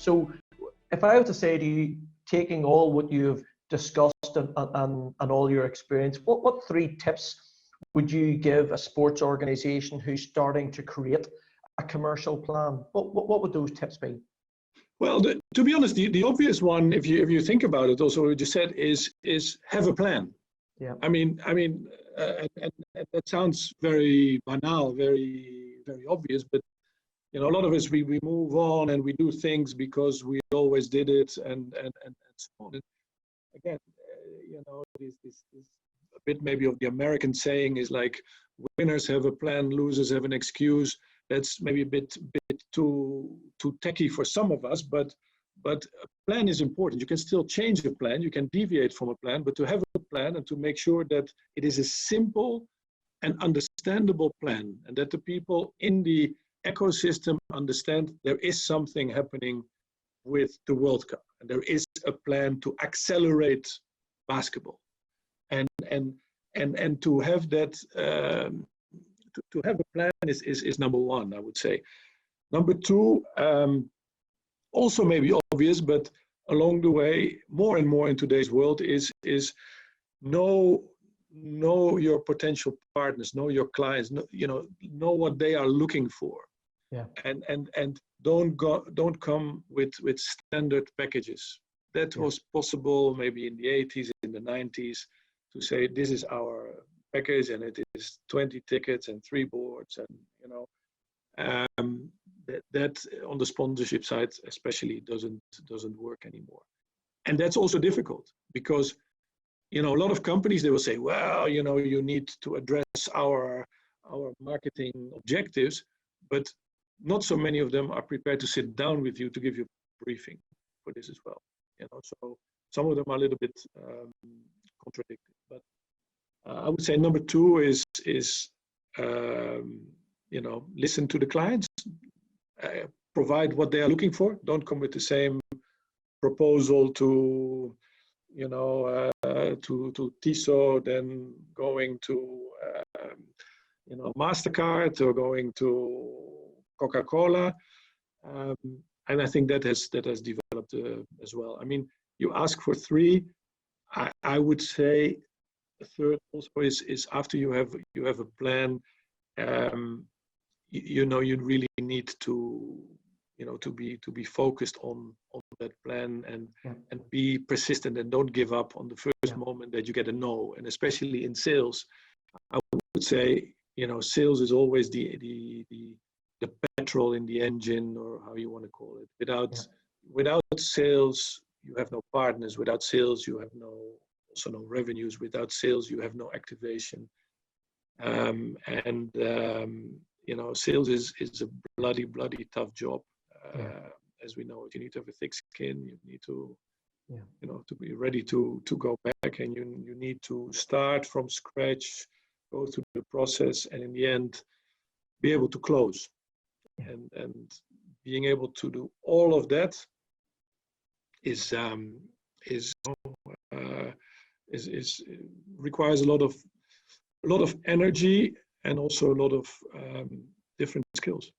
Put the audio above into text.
So if I was to say to you, taking all what you've discussed and all your experience, what 3 tips would you give a sports organization who's starting to create a commercial plan? What would those tips be? Well, to be honest, the obvious one, if you think about it, also what you said is have a plan. Yeah. I mean, and that sounds very banal, very obvious, but a lot of us we move on and we do things because we always did it, and so on. And again, this a bit maybe of the American saying is like, winners have a plan, losers have an excuse. That's maybe a bit too techy for some of us, but a plan is important. You can still change a plan, you can deviate from a plan, but to have a plan and to make sure that it is a simple and understandable plan, and that the people in the ecosystem understand there is something happening with the World Cup, and there is a plan to accelerate basketball, and to have that. To have a plan is number one, I would say. Number two, also maybe obvious, but along the way, more and more in today's world is know your potential partners, know your clients, know what they are looking for. Yeah. And don't come with standard packages. That was possible maybe in the 80s, in the 90s, to say this is our package and it is 20 tickets and 3 boards, and that on the sponsorship side especially doesn't work anymore. And that's also difficult because a lot of companies, they will say, well, you need to address our marketing objectives, but not so many of them are prepared to sit down with you to give you a briefing for this as well. So some of them are a little bit contradictory, but I would say number 2 is listen to the clients, provide what they are looking for. Don't come with the same proposal to Tissot, then going to MasterCard or going to Coca-Cola, and I think that has developed as well. I mean, you ask for 3. I would say the third also is after you have a plan, you really need to be focused on that plan and be persistent, and don't give up on the first moment that you get a no. And especially in sales, I would say sales is always the petrol in the engine, or how you want to call it. Without sales, you have no partners. Without sales, you have no revenues. Without sales, you have no activation. Sales is a bloody tough job. As we know, you need to have a thick skin. You need to, to be ready to go back, and you need to start from scratch, go through the process, and in the end, be able to close. And being able to do all of that requires a lot of energy, and also a lot of different skills.